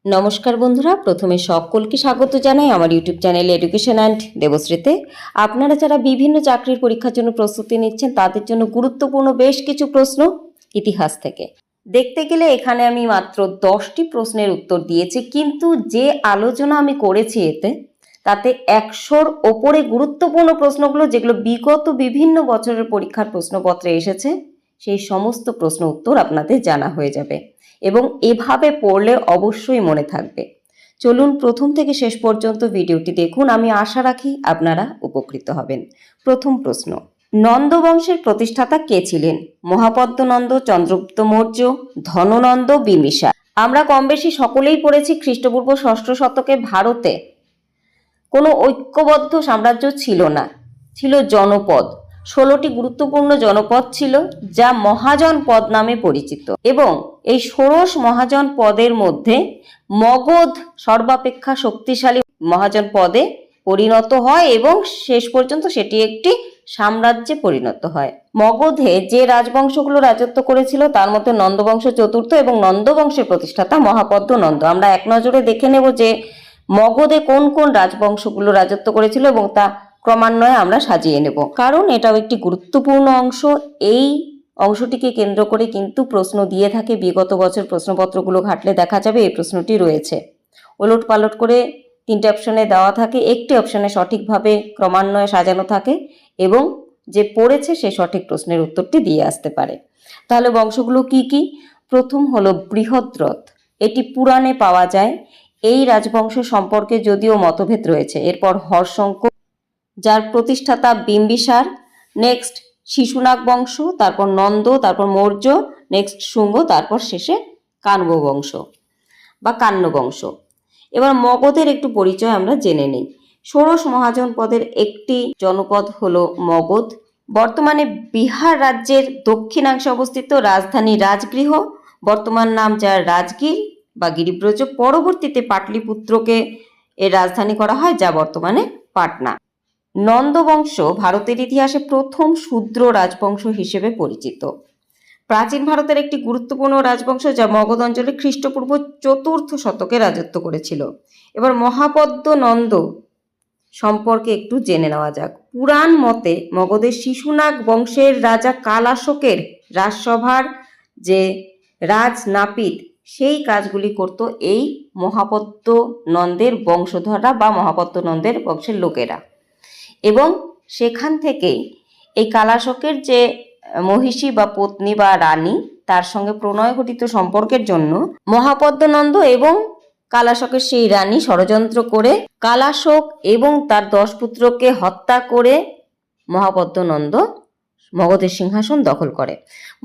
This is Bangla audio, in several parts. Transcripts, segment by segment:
নমস্কার বন্ধুরা, প্রথমে সকলকে স্বাগত জানাই আমার ইউটিউব চ্যানেল এডুকেশন অ্যান্ড দেবশ্রীতে। আপনারা যারা বিভিন্ন চাকরির পরীক্ষার জন্য প্রস্তুতি নিচ্ছেন তাদের জন্য গুরুত্বপূর্ণ বেশ কিছু প্রশ্ন ইতিহাস থেকে। দেখতে গেলে এখানে আমি মাত্র 10টি প্রশ্নের উত্তর দিয়েছি, কিন্তু যে আলোচনা আমি করেছি তাতে 100-র ওপরে গুরুত্বপূর্ণ প্রশ্নগুলো যেগুলো বিগত বিভিন্ন বছরের পরীক্ষার প্রশ্নপত্রে এসেছে সেই সমস্ত প্রশ্ন উত্তর আপনাদের জানা হয়ে যাবে এবং এভাবে পড়লে অবশ্যই মনে থাকবে। চলুন প্রথম থেকে শেষ পর্যন্ত ভিডিওটি দেখুন, আমি আশা রাখি আপনারা উপকৃত হবেন। প্রথম প্রশ্ন, নন্দ বংশের প্রতিষ্ঠাতা কে ছিলেন? মহাপদ্ম নন্দ, চন্দ্রগুপ্ত মৌর্য, ধননন্দ, বিম্বিসার। আমরা কম বেশি সকলেই পড়েছি খ্রিস্টপূর্ব 6ষ্ঠ শতকে ভারতে কোনো ঐক্যবদ্ধ সাম্রাজ্য ছিল না, ছিল জনপদ। 16টি গুরুত্বপূর্ণ জনপদ ছিল যা মহাজনপদ নামে পরিচিত, এবং এই 16 মহাজন পদের মধ্যে মগধ সর্বাপেক্ষা শক্তিশালী মহাজন পদে পরিণত হয় এবং শেষ পর্যন্ত সেটি একটি সাম্রাজ্যে পরিণত হয়। মগধে যে রাজবংশগুলো রাজত্ব করেছিল তার মধ্যে নন্দবংশ চতুর্থ এবং নন্দবংশের প্রতিষ্ঠাতা মহাপদ্ম নন্দ। আমরা এক নজরে দেখে নেব যে মগধে কোন কোন রাজবংশগুলো রাজত্ব করেছিল এবং তা ক্রমান্বয়ে আমরা সাজিয়ে নেব, কারণ এটাও একটি গুরুত্বপূর্ণ অংশ। এই অংশটিকে কেন্দ্র করে কিন্তু প্রশ্ন দিয়ে থাকে, বিগত বছর প্রশ্নপত্রগুলো ঘাটলে দেখা যাবে এই প্রশ্নটি রয়েছে। ওলট পালট করে 3টে অপশনে দেওয়া থাকে, একটি অপশনে সঠিকভাবে ক্রমান্বয়ে সাজানো থাকে এবং যে পড়েছে সে সঠিক প্রশ্নের উত্তরটি দিয়ে আসতে পারে। তাহলে বংশগুলো কি কি? প্রথম হলো বৃহদ্রথ, এটি পুরাণে পাওয়া যায়। এই রাজবংশ সম্পর্কে যদিও মতভেদ রয়েছে। এরপর হর্ষঙ্ক, যার প্রতিষ্ঠাতা বিম্বিসার। নেক্সট শিশুনাগ বংশ, তারপর নন্দ, তারপর মৌর্য, নেক্সট শুঙ্গ, তারপর শেষে কানব বংশ বা কান্য বংশ। এবার মগধের একটু পরিচয় আমরা জেনে নিই। 16 মহাজনপদের একটি জনপদ হলো মগধ। বর্তমানে বিহার রাজ্যের দক্ষিণাংশে অবস্থিত, রাজধানী রাজগৃহ, বর্তমান নাম যার রাজগীর বা গিরিব্রজ। পরবর্তীতে পাটলিপুত্রকে এর রাজধানী করা হয়, যা বর্তমানে পাটনা। নন্দবংশ ভারতের ইতিহাসে প্রথম শূদ্র রাজবংশ হিসেবে পরিচিত। প্রাচীন ভারতের একটি গুরুত্বপূর্ণ রাজবংশ যা মগধ অঞ্চলে খ্রিস্টপূর্ব 4র্থ শতকে রাজত্ব করেছিল। এবার মহাপদ্ম নন্দ সম্পর্কে একটু জেনে নেওয়া যাক। পুরাণ মতে মগধের শিশুনাগ বংশের রাজা কালাশোকের রাজসভার যে রাজনাপিত, সেই কাজগুলি করত এই মহাপদ্ম নন্দের বংশধররা বা মহাপদ্ম নন্দের বংশের লোকেরা। এবং সেখান থেকেই এই কালাশোকের যে মহিষী বা পত্নী বা রানী, তার সঙ্গে প্রণয় ঘটিত সম্পর্কের জন্য মহাপদ্ম নন্দ এবং কালাশোকের সেই রানী ষড়যন্ত্র করে কালাশোক এবং তার 10 পুত্রকে হত্যা করে মহাপদ্ম নন্দ মগধের সিংহাসন দখল করে।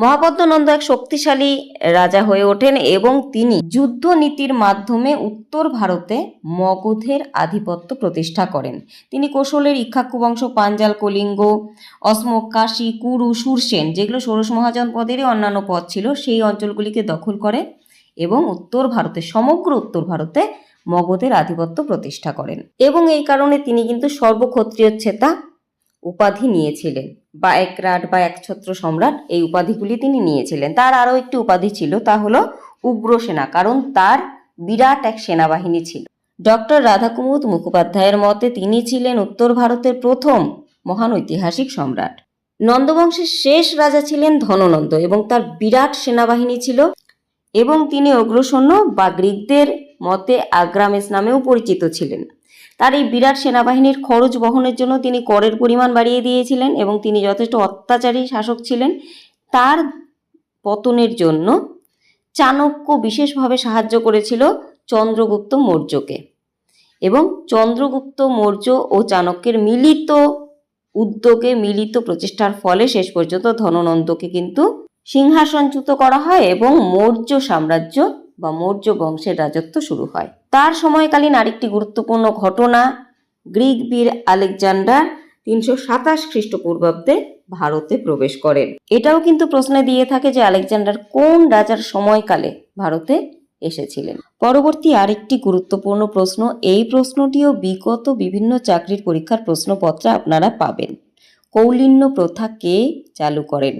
মহাপদ্ম নন্দ এক শক্তিশালী রাজা হয়ে ওঠেন এবং তিনি যুদ্ধ নীতির মাধ্যমে উত্তর ভারতে মগধের আধিপত্য প্রতিষ্ঠা করেন। তিনি কোশলের ইক্ষ্বাকু বংশ, পাঞ্জাল, কলিঙ্গ, অসমক, কাশী, কুরু, সুরসেন, যেগুলো 16 মহাজনপদেরই অন্যান্য পদ ছিল, সেই অঞ্চলগুলিকে দখল করে এবং উত্তর ভারতে, সমগ্র উত্তর ভারতে মগধের আধিপত্য প্রতিষ্ঠা করেন। এবং এই কারণে তিনি কিন্তু সর্বক্ষত্রিয় ছেতা উপাধি নিয়েছিলেন, বা একরাট বা একছত্র সম্রাট, এই উপাধিগুলি তিনি নিয়েছিলেন। তার আরও একটি উপাধি ছিল, তা হলো উগ্রসেনা, কারণ তার বিরাট এক সেনাবাহিনী ছিল। ডক্টর রাধাকুমুদ মুখোপাধ্যায়ের মতে তিনি ছিলেন উত্তর ভারতের প্রথম মহান ঐতিহাসিক সম্রাট। নন্দবংশের শেষ রাজা ছিলেন ধননন্দ এবং তার বিরাট সেনাবাহিনী ছিল, এবং তিনি অগ্রসৈন্য বা গ্রিকদের মতে আগ্রামেস নামেও পরিচিত ছিলেন। তার এই বিরাট সেনাবাহিনীর খরচ বহনের জন্য তিনি করের পরিমাণ বাড়িয়ে দিয়েছিলেন এবং তিনি যথেষ্ট অত্যাচারী শাসক ছিলেন। তার পতনের জন্য চাণক্য বিশেষভাবে সাহায্য করেছিল চন্দ্রগুপ্ত মৌর্যকে, এবং চন্দ্রগুপ্ত মৌর্য ও চাণক্যের মিলিত উদ্যোগে, মিলিত প্রচেষ্টার ফলে শেষ পর্যন্ত ধননন্দকে কিন্তু সিংহাসনচ্যুত করা হয় এবং মৌর্য সাম্রাজ্য বা মৌর্য বংশের রাজত্ব শুরু হয়। তার সময়কালীন আরেকটি গুরুত্বপূর্ণ ঘটনা, গ্রিক বীর আলেকজান্ডার 327 খ্রিস্টপূর্বাব্দে ভারতে প্রবেশ করেন। এটাও কিন্তু প্রশ্নে দিয়ে থাকে যে আলেকজান্ডার কোন রাজার সময়কালে ভারতে এসেছিলেন। পরবর্তী আরেকটি গুরুত্বপূর্ণ প্রশ্ন, এই প্রশ্নটিও বিগত বিভিন্ন চাকরির পরীক্ষার প্রশ্নপত্রে আপনারা পাবেন। কৌলিন্য প্রথা কে চালু করেন?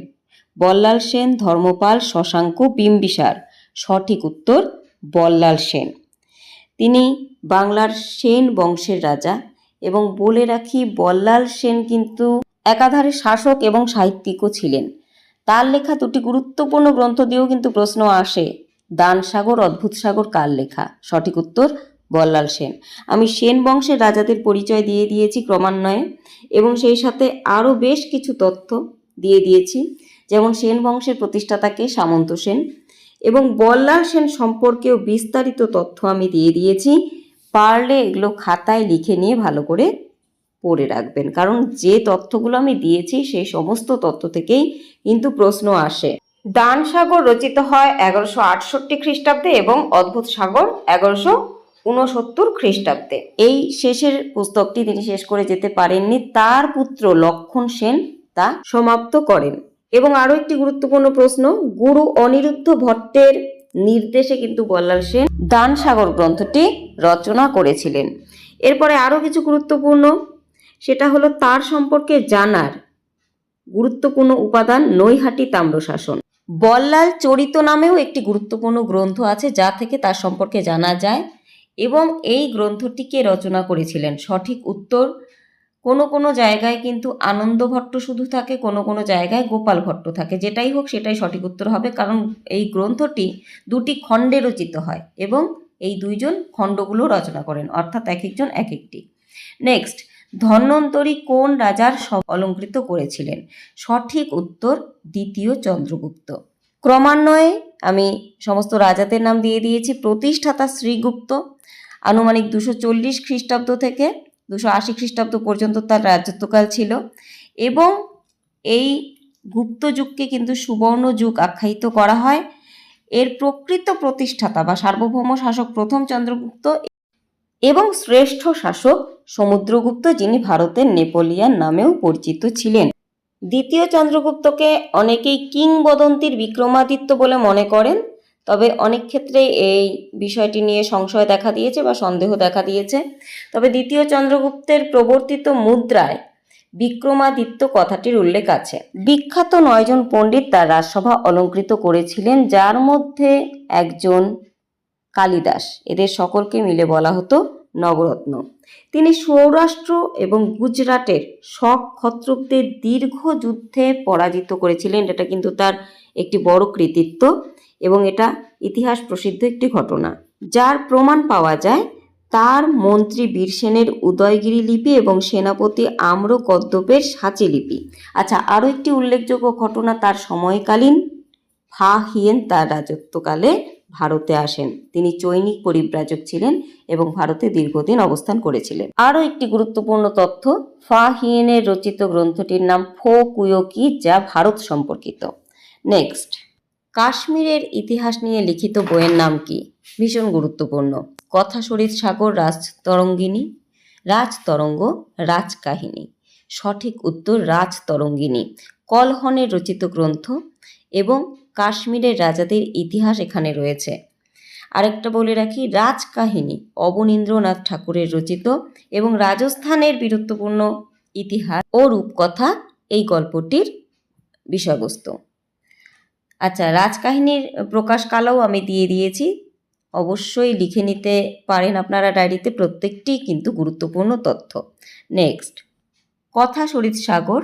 বল্লাল সেন, ধর্মপাল, শশাঙ্ক, বিম্বিসার। সঠিক উত্তর বল্লাল সেন। তিনি বাংলার সেন বংশের রাজা, এবং বলে রাখি বল্লাল সেন কিন্তু একাধারে শাসক এবং সাহিত্যিকও ছিলেন। তার লেখা দুটি গুরুত্বপূর্ণ গ্রন্থ দিয়েও কিন্তু প্রশ্ন আসে। দান সাগর, অদ্ভুত সাগর কার লেখা? সঠিক উত্তর বল্লাল সেন। আমি সেন বংশের রাজাদের পরিচয় দিয়ে দিয়েছি ক্রমান্বয়ে, এবং সেই সাথে আরও বেশ কিছু তথ্য দিয়ে দিয়েছি, যেমন সেন বংশের প্রতিষ্ঠাতাকে সামন্ত সেন, এবং বল্লাল সেন সম্পর্কেও বিস্তারিত তথ্য আমি দিয়ে দিয়েছি। পারলে এগুলো খাতায় লিখে নিয়ে ভালো করে পড়ে রাখবেন, কারণ যে তথ্যগুলো আমি দিয়েছি সেই সমস্ত তথ্য থেকেই কিন্তু প্রশ্ন আসে। দান সাগর রচিত হয় 1168 খ্রিস্টাব্দে এবং অদ্ভুত সাগর 1169 খ্রিস্টাব্দে। এই শেষের পুস্তকটি তিনি শেষ করে যেতে পারেননি, তার পুত্র লক্ষণ সেন তা সমাপ্ত করেন। এবং আরও একটি গুরুত্বপূর্ণ প্রশ্ন, গুরু অনিরুদ্ধ ভট্টের নির্দেশে কিন্তু বল্লাল সেন দান সাগর গ্রন্থটি রচনা করেছিলেন। এরপরে আরও কিছু গুরুত্বপূর্ণ, সেটা হলো তার সম্পর্কে জানার গুরুত্বপূর্ণ উপাদান নৈহাটি তাম্রশাসন। বল্লাল চরিত নামেও একটি গুরুত্বপূর্ণ গ্রন্থ আছে যা থেকে তার সম্পর্কে জানা যায়, এবং এই গ্রন্থটিকে রচনা করেছিলেন। সঠিক উত্তর, কোনো কোনো জায়গায় কিন্তু আনন্দ ভট্ট শুধু থাকে, কোনো কোনো জায়গায় গোপাল ভট্ট থাকে। যেটাই হোক সেটাই সঠিক উত্তর হবে, কারণ এই গ্রন্থটি দুটি খণ্ডে রচিত হয় এবং এই দুইজন খণ্ডগুলো রচনা করেন, অর্থাৎ এক একজন এক একটি। নেক্সট, ধন্বন্তরী কোন রাজার অলঙ্কৃত করেছিলেন? সঠিক উত্তর দ্বিতীয় চন্দ্রগুপ্ত। ক্রমান্বয়ে আমি সমস্ত রাজাদের নাম দিয়ে দিয়েছি। প্রতিষ্ঠাতা শ্রীগুপ্ত, আনুমানিক 240 খ্রিস্টাব্দ থেকে 280 খ্রিস্টাব্দ পর্যন্ত তার রাজত্বকাল ছিল, এবং এই গুপ্ত যুগকে কিন্তু সুবর্ণ যুগ আখ্যায়িত করা হয়। এর প্রকৃত প্রতিষ্ঠাতা বা সার্বভৌম শাসক প্রথম চন্দ্রগুপ্ত, এবং শ্রেষ্ঠ শাসক সমুদ্রগুপ্ত, যিনি ভারতের নেপোলিয়ান নামেও পরিচিত ছিলেন। দ্বিতীয় চন্দ্রগুপ্তকে অনেকেই কিংবদন্তির বিক্রমাদিত্য বলে মনে করেন, তবে অনেক ক্ষেত্রে এই বিষয়টি নিয়ে সংশয় দেখা দিয়েছে বা সন্দেহ দেখা দিয়েছে। তবে দ্বিতীয় চন্দ্রগুপ্তের প্রবর্তিত মুদ্রায় বিক্রমাদিত্য কথাটির উল্লেখ আছে। বিখ্যাত 9 জন পণ্ডিত তার রাজসভা অলঙ্কৃত করেছিলেন, যার মধ্যে একজন কালিদাস। এদের সকলকে মিলে বলা হতো নবরত্ন। তিনি সৌরাষ্ট্র এবং গুজরাটের শক ক্ষত্রপদের দীর্ঘ যুদ্ধে পরাজিত করেছিলেন। এটা কিন্তু তার একটি বড় কৃতিত্ব, এবং এটা ইতিহাস প্রসিদ্ধ একটি ঘটনা, যার প্রমাণ পাওয়া যায় তার মন্ত্রী বীরসেনের উদয়গিরি লিপি এবং সেনাপতি আম্র কদ্যপের সাঁচি লিপি। আচ্ছা, আরও একটি উল্লেখযোগ্য ঘটনা, তার সময়কালীন ফা হিয়েন তার রাজত্বকালে ভারতে আসেন। তিনি চৈনিক পরিব্রাজক ছিলেন এবং ভারতে দীর্ঘদিন অবস্থান করেছিলেন। আরও একটি গুরুত্বপূর্ণ তথ্য, ফা হিয়েনের রচিত গ্রন্থটির নাম ফো কুয়োকি, যা ভারত সম্পর্কিত। নেক্সট, কাশ্মীরের ইতিহাস নিয়ে লিখিত বইয়ের নাম কি? ভীষণ গুরুত্বপূর্ণ। কথা শরীর সাগর রাজতরঙ্গিনী, রাজতরঙ্গ, রাজকাহিনী। সঠিক উত্তর রাজতরঙ্গিনী। কলহনের রচিত গ্রন্থ, এবং কাশ্মীরের রাজাদের ইতিহাস এখানে রয়েছে। আরেকটা বলে রাখি, রাজকাহিনী অবনীন্দ্রনাথ ঠাকুরের রচিত, এবং রাজস্থানের বীরত্বপূর্ণ ইতিহাস ও রূপকথা এই গল্পটির বিষয়বস্তু। আচ্ছা, রাজকাহিনীর প্রকাশকালও আমি দিয়ে দিয়েছি, অবশ্যই লিখে নিতে পারেন আপনারা ডায়েরিতে, প্রত্যেকটি কিন্তু গুরুত্বপূর্ণ তথ্য। নেক্সট, কথা শরীর সাগর,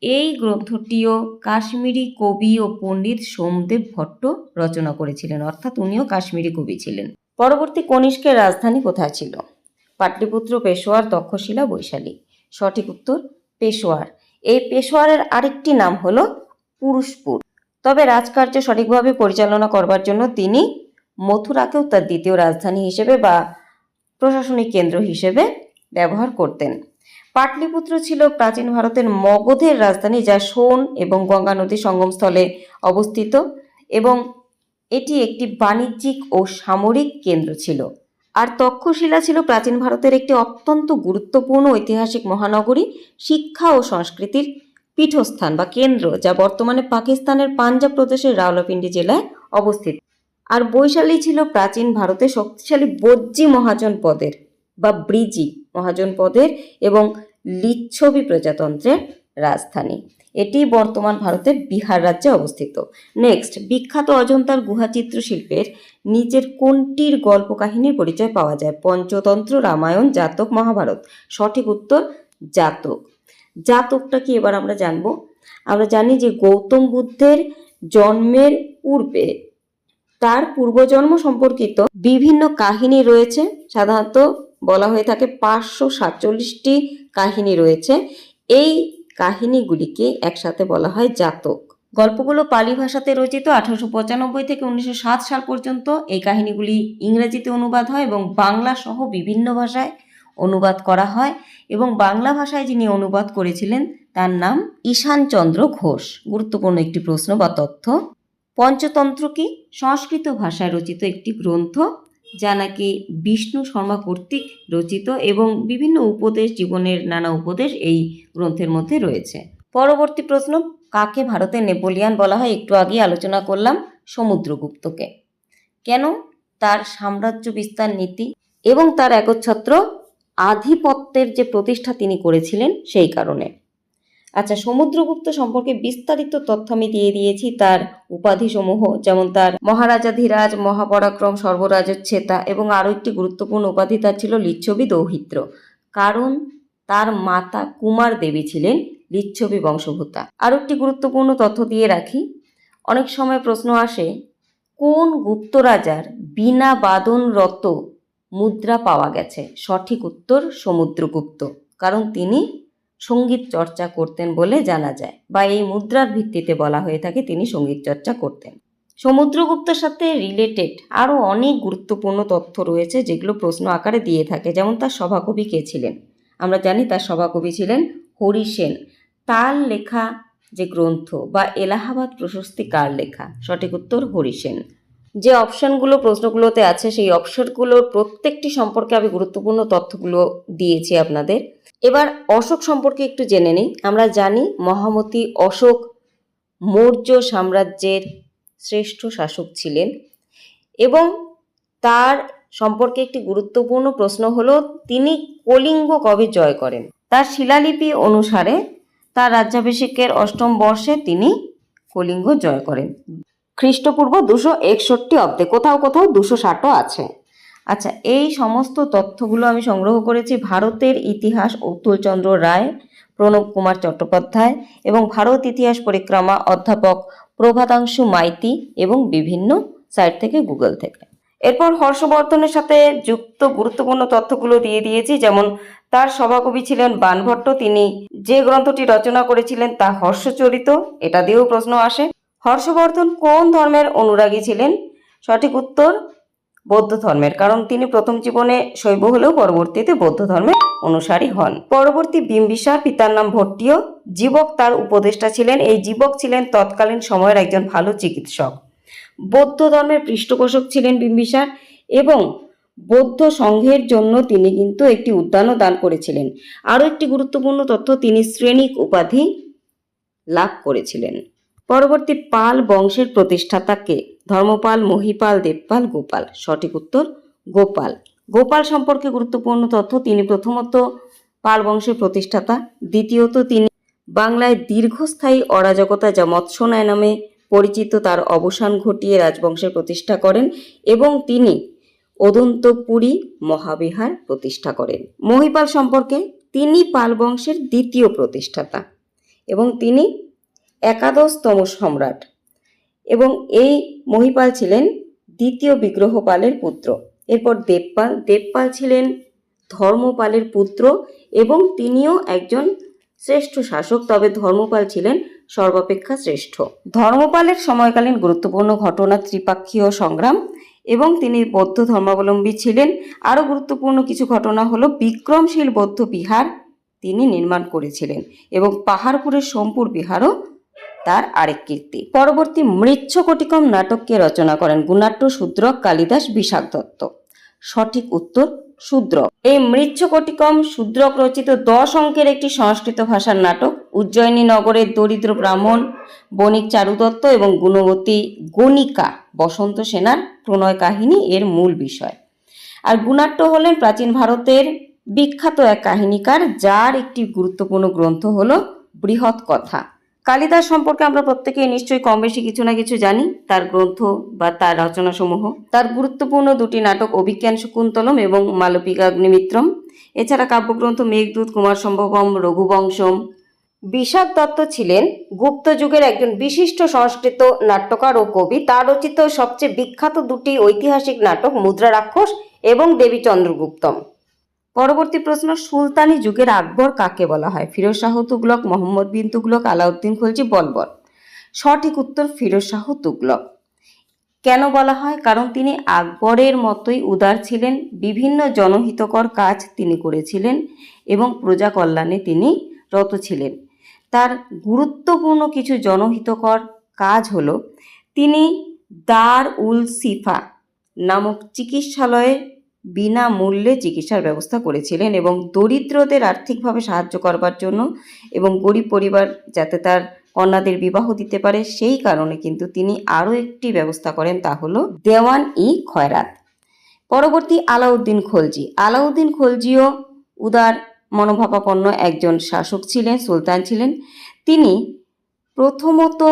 এই গ্রন্থটিও কাশ্মীরি কবি ও পণ্ডিত সোমদেব ভট্ট রচনা করেছিলেন, অর্থাৎ উনিও কাশ্মীরি কবি ছিলেন। পরবর্তী কনিষ্কের রাজধানী কোথায় ছিল? পাটলিপুত্র, পেশোয়ার, তক্ষশিলা, বৈশালী। সঠিক উত্তর পেশোয়ার। এই পেশোয়ারের আরেকটি নাম হলো পুরুষপুর। তবে রাজকার্য সঠিকভাবে পরিচালনা করবার জন্য তিনি মথুরাকেও তার দ্বিতীয় রাজধানী হিসেবে বা প্রশাসনিক কেন্দ্র হিসেবে ব্যবহার করতেন। পাটলিপুত্র ছিল প্রাচীন ভারতের মগধের রাজধানী, যা সোন এবং গঙ্গা নদীর সঙ্গমস্থলে অবস্থিত, এবং এটি একটি বাণিজ্যিক ও সামরিক কেন্দ্র ছিল। আর তক্ষশিলা ছিল প্রাচীন ভারতের একটি অত্যন্ত গুরুত্বপূর্ণ ঐতিহাসিক মহানগরী, শিক্ষা ও সংস্কৃতির পীঠস্থান বা কেন্দ্র, যা বর্তমানে পাকিস্তানের পাঞ্জাব প্রদেশের রাওয়ালপিন্ডি জেলায় অবস্থিত। আর বৈশালী ছিল প্রাচীন ভারতের শক্তিশালী বজ্জী মহাজন পদের বা ব্রিজি মহাজন পদের এবং লিচ্ছবি প্রজাতন্ত্রের রাজধানী। এটি বর্তমান ভারতের বিহার রাজ্যে অবস্থিত। নেক্সট, বিখ্যাত অজন্তার গুহা চিত্রশিল্পের নিচের কোনটির গল্প কাহিনীর পরিচয় পাওয়া যায়? পঞ্চতন্ত্র, রামায়ণ, জাতক, মহাভারত। সঠিক উত্তর জাতক। জাতকটা কি এবার আমরা জানবো। আমরা জানি যে গৌতম বুদ্ধের জন্মের পূর্বে তার পূর্বজন্ম সম্পর্কিত বিভিন্ন কাহিনী রয়েছে। সাধারণত বলা হয়ে থাকে 547টি কাহিনী রয়েছে। এই কাহিনীগুলিকে একসাথে বলা হয় জাতক। গল্পগুলো পালি ভাষাতে রচিত। 1895 থেকে 1907 সাল পর্যন্ত এই কাহিনীগুলি ইংরেজিতে অনুবাদ হয় এবং বাংলা সহ বিভিন্ন ভাষায় অনুবাদ করা হয়। এবং বাংলা ভাষায় যিনি অনুবাদ করেছিলেন তার নাম ঈশানচন্দ্র ঘোষ। গুরুত্বপূর্ণ একটি প্রশ্ন বা তথ্য। পঞ্চতন্ত্র কি? সংস্কৃত ভাষায় রচিত একটি গ্রন্থ, যা নাকি বিষ্ণু শর্মা কর্তৃক রচিত এবং বিভিন্ন উপদেশ, জীবনের নানা উপদেশ এই গ্রন্থের মধ্যে রয়েছে। পরবর্তী প্রশ্ন, কাকে ভারতের নেপোলিয়ান বলা হয়? একটু আগে আলোচনা করলাম সমুদ্রগুপ্তকে। কেন? তার সাম্রাজ্য বিস্তার নীতি এবং তার একচ্ছত্র আধিপত্যের যে প্রতিষ্ঠা তিনি করেছিলেন সেই কারণে। আচ্ছা, সমুদ্রগুপ্ত সম্পর্কে বিস্তারিত তথ্য আমি দিয়ে দিয়েছি। তার উপাধিসমূহ, যেমন তার মহারাজাধিরাজ, মহাপরাক্রম, সর্বরাজচ্ছেতা এবং আরও একটি গুরুত্বপূর্ণ উপাধি তার ছিল লিচ্ছবি দৌহিত্র, কারণ তার মাতা কুমার দেবী ছিলেন লিচ্ছবি বংশভূতা। আরও একটি গুরুত্বপূর্ণ তথ্য দিয়ে রাখি, অনেক সময় প্রশ্ন আসে কোন গুপ্ত রাজার বিনা বাদনরত মুদ্রা পাওয়া গেছে? সঠিক উত্তর সমুদ্রগুপ্ত, কারণ তিনি সঙ্গীত চর্চা করতেন বলে জানা যায়, বা এই মুদ্রার ভিত্তিতে বলা হয়ে থাকে তিনি সঙ্গীত চর্চা করতেন। সমুদ্রগুপ্তের সাথে রিলেটেড আরও অনেক গুরুত্বপূর্ণ তথ্য রয়েছে যেগুলো প্রশ্ন আকারে দিয়ে থাকে। যেমন তার সভাকবি কে ছিলেন? আমরা জানি তার সভাকবি ছিলেন হরি সেন। তার লেখা যে গ্রন্থ বা এলাহাবাদ প্রশস্তি কার লেখা? সঠিক উত্তর হরি সেন। যে অপশানগুলো প্রশ্নগুলোতে আছে সেই অপশানগুলোর প্রত্যেকটি সম্পর্কে আমি গুরুত্বপূর্ণ তথ্যগুলো দিয়েছি আপনাদের। এবার অশোক সম্পর্কে একটু জেনে নিই। আমরা জানি মহামতি অশোক মৌর্য সাম্রাজ্যের শ্রেষ্ঠ শাসক ছিলেন এবং তার সম্পর্কে একটি গুরুত্বপূর্ণ প্রশ্ন হলো তিনি কলিঙ্গ কবে জয় করেন? তার শিলালিপি অনুসারে তার রাজ্যাভিষেকের 8ম বর্ষে তিনি কলিঙ্গ জয় করেন, খ্রিস্টপূর্ব 261 অব্দে। কোথাও কোথাও 260ও আছে। আচ্ছা, এই সমস্ত তথ্যগুলো আমি সংগ্রহ করেছি ভারতের ইতিহাস অতুলচন্দ্র রায়, প্রণব কুমার চট্টোপাধ্যায় এবং ভারত ইতিহাস পরিক্রমা অধ্যাপক প্রভাতাংশু মাইতি এবং বিভিন্ন সাইট থেকে, গুগল থেকে। এরপর হর্ষবর্ধনের সাথে যুক্ত গুরুত্বপূর্ণ তথ্যগুলো দিয়ে দিয়েছি। যেমন তার সভাকবি ছিলেন বাণভট্ট, তিনি যে গ্রন্থটি রচনা করেছিলেন তা হর্ষচরিত, এটা দিয়েও প্রশ্ন আসে। হর্ষবর্ধন কোন ধর্মের অনুরাগী ছিলেন? সঠিক উত্তর বৌদ্ধ ধর্মের, কারণ তিনি প্রথম জীবনে শৈব হলেও পরবর্তীতে বৌদ্ধ ধর্মের অনুসারী হন। পরবর্তী বিম্বিসার, পিতার নাম ভট্টীয়, জীবক তার উপদেষ্টা ছিলেন। এই জীবক ছিলেন তৎকালীন সময়ের একজন ভালো চিকিৎসক। বৌদ্ধ ধর্মের পৃষ্ঠপোষক ছিলেন বিম্বিসার এবং বৌদ্ধ সংঘের জন্য তিনি কিন্তু একটি উদ্যানও দান করেছিলেন। আরও একটি গুরুত্বপূর্ণ তথ্য, তিনি শ্রেণিক উপাধি লাভ করেছিলেন। পরবর্তী পাল বংশের প্রতিষ্ঠাতা কে? ধর্মপাল, মহিপাল, দেবপাল, গোপাল। সঠিক উত্তর গোপাল। গোপাল সম্পর্কে গুরুত্বপূর্ণ তথ্য, তিনি প্রথমত পাল বংশের প্রতিষ্ঠাতা, দ্বিতীয়ত তিনি বাংলায় দীর্ঘস্থায়ী অরাজকতা যা মৎস্যনায় নামে পরিচিত তার অবসান ঘটিয়ে রাজবংশের প্রতিষ্ঠা করেন এবং তিনি অদন্তপুরী মহাবিহার প্রতিষ্ঠা করেন। মহিপাল সম্পর্কে, তিনি পাল বংশের দ্বিতীয় প্রতিষ্ঠাতা এবং তিনি একাদশতম সম্রাট এবং এই মহিপাল ছিলেন দ্বিতীয় বিগ্রহপালের পুত্র। এরপর দেবপাল, দেবপাল ছিলেন ধর্মপালের পুত্র এবং তিনিও একজন শ্রেষ্ঠ শাসক, তবে ধর্মপাল ছিলেন সর্বাপেক্ষা শ্রেষ্ঠ। ধর্মপালের সময়কালীন গুরুত্বপূর্ণ ঘটনা ত্রিপাক্ষীয় সংগ্রাম এবং তিনি বৌদ্ধ ধর্মাবলম্বী ছিলেন। আরও গুরুত্বপূর্ণ কিছু ঘটনা হলো বিক্রমশীল বৌদ্ধ বিহার তিনি নির্মাণ করেছিলেন এবং পাহাড়পুরের সোমপুর বিহারও তার আরেক কীর্তি। পরবর্তী মৃচ্ছকটিকম নাটককে রচনা করেন গুণাট্য, শূদ্রক, কালিদাস, বিশাখ দত্ত। সঠিক উত্তর শূদ্রক। এই মৃচ্ছকটিকম শূদ্রক রচিত 10 অঙ্কের একটি সংস্কৃত ভাষার নাটক। উজ্জয়িনী নগরের দরিদ্র ব্রাহ্মণ বণিক চারু দত্ত এবং গুণবতী গণিকা বসন্ত সেনার প্রণয় কাহিনী এর মূল বিষয়। আর গুণাট্য হলেন প্রাচীন ভারতের বিখ্যাত এক কাহিনীকার, যার একটি গুরুত্বপূর্ণ গ্রন্থ হলো বৃহৎ কথা। কালিদাস সম্পর্কে আমরা প্রত্যেকেই নিশ্চয়ই কম বেশি কিছু না কিছু জানি, তার গ্রন্থ বা তার রচনাসমূহ। তার গুরুত্বপূর্ণ দুটি নাটক অভিজ্ঞান শকুন্তলম এবং মালবিকাগ্নিমিত্রম, এছাড়া কাব্যগ্রন্থ মেঘদূত, কুমার সম্ভবম, রঘুবংশম। বিষাদ দত্ত ছিলেন গুপ্ত যুগের একজন বিশিষ্ট সংস্কৃত নাট্যকার ও কবি। তার রচিত সবচেয়ে বিখ্যাত দুটি ঐতিহাসিক নাটক মুদ্রা রাক্ষস এবং দেবী চন্দ্রগুপ্তম। পরবর্তী প্রশ্ন, সুলতানি যুগের আকবর কাকে বলা হয়? ফিরোজ শাহ তুগলক, মোহাম্মদ বিন তুগলক, আলাউদ্দিন খলজি, বলবন। সঠিক উত্তর ফিরোজ শাহ তুগলক। কেন বলা হয়? কারণ তিনি আকবরের মতোই উদার ছিলেন, বিভিন্ন জনহিতকর কাজ তিনি করেছিলেন এবং প্রজা কল্যাণে তিনি রত ছিলেন। তার গুরুত্বপূর্ণ কিছু জনহিতকর কাজ হলো, তিনি দার উল সিফা নামক চিকিৎসালয়ে বিনামূল্যে চিকিৎসার ব্যবস্থা করেছিলেন এবং দরিদ্রদের আর্থিকভাবে সাহায্য করবার জন্য এবং গরিব পরিবার যাতে তার কন্যাদের বিবাহ দিতে পারে সেই কারণে কিন্তু তিনি আরও একটি ব্যবস্থা করেন, তা হলো দেওয়ান ই খয়রাত। পরবর্তী, আলাউদ্দিন খলজি। আলাউদ্দিন খলজিও উদার মনোভাবাপন্ন একজন শাসক ছিলেন, সুলতান ছিলেন। তিনি প্রথমত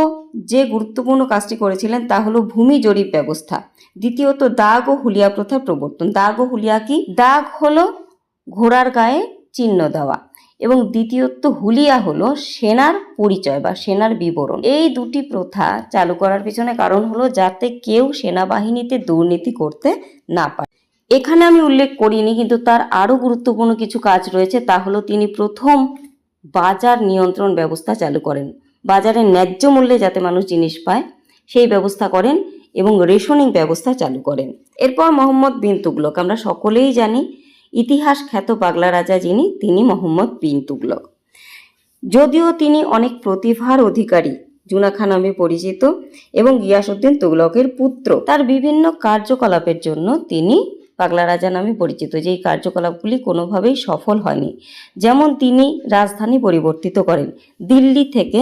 যে গুরুত্বপূর্ণ কাজটি করেছিলেন তা হলো ভূমি জরিপ ব্যবস্থা। দ্বিতীয়ত দাগ ও হুলিয়া প্রথার প্রবর্তন। দাগ ও হুলিয়া কি? দাগ হলো ঘোড়ার গায়ে চিহ্ন দেওয়া এবং দ্বিতীয়ত হুলিয়া হলো সেনার পরিচয় বা সেনার বিবরণ। এই দুটি প্রথা চালু করার পিছনে কারণ হলো যাতে কেউ সেনাবাহিনীতে দুর্নীতি করতে না পারে। এখানে আমি উল্লেখ করিনি, কিন্তু তার আরও গুরুত্বপূর্ণ কিছু কাজ রয়েছে। তা হলো তিনি প্রথম বাজার নিয়ন্ত্রণ ব্যবস্থা চালু করেন, বাজারে ন্যায্য মূল্যে যাতে মানুষ জিনিস পায় সেই ব্যবস্থা করেন এবং রেশনিং ব্যবস্থা চালু করেন। এরপর মোহাম্মদ বিন তুগলক। আমরা সকলেই জানি ইতিহাস খ্যাত পাগলা রাজা যিনি, তিনি মোহাম্মদ বিন তুগলক। যদিও তিনি অনেক প্রতিভার অধিকারী, জুনাখা নামে পরিচিত এবং গিয়াসউদ্দিন তুগলকের পুত্র, তার বিভিন্ন কার্যকলাপের জন্য তিনি পাগলা রাজা নামে পরিচিত, যেই কার্যকলাপগুলি কোনোভাবেই সফল হয়নি। যেমন তিনি রাজধানী পরিবর্তিত করেন, দিল্লি থেকে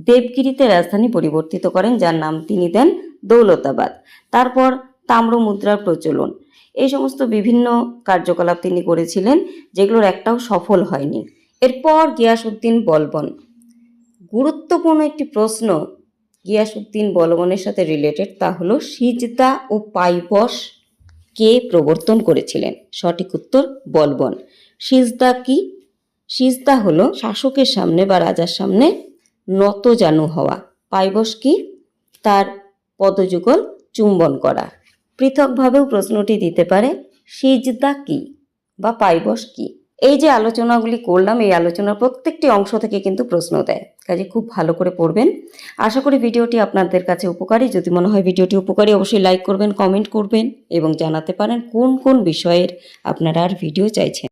দেবগিরিতে রাজধানী পরিবর্তিত করেন, যার নাম তিনি দেন দৌলতাবাদ। তারপর তাম্র মুদ্রার প্রচলন, এই সমস্ত বিভিন্ন কার্যকলাপ তিনি করেছিলেন যেগুলোর একটাও সফল হয়নি। এরপর গিয়াসউদ্দিন বলবন। গুরুত্বপূর্ণ একটি প্রশ্ন গিয়াসউদ্দিন বলবনের সাথে রিলেটেড, তা হলো সিজদা ও পাইবস কে প্রবর্তন করেছিলেন? সঠিক উত্তর বলবন। সিজদা কি? সিজদা হলো শাসকের সামনে বা রাজার সামনে নত জানু হওয়া। পাইবস কি? তার পদযুগল চুম্বন করা। পৃথকভাবেও প্রশ্নটি দিতে পারে, সিজদা কি বা পাইবস কি? এই যে আলোচনাগুলি করলাম, এই আলোচনার প্রত্যেকটি অংশ থেকে কিন্তু প্রশ্ন দেয়, কাজে খুব ভালো করে পড়বেন। আশা করি ভিডিওটি আপনাদের কাছে উপকারী। যদি মনে হয় ভিডিওটি উপকারী, অবশ্যই লাইক করবেন, কমেন্ট করবেন এবং জানাতে পারেন কোন কোন বিষয়ের আপনারা আর ভিডিও চাইছেন।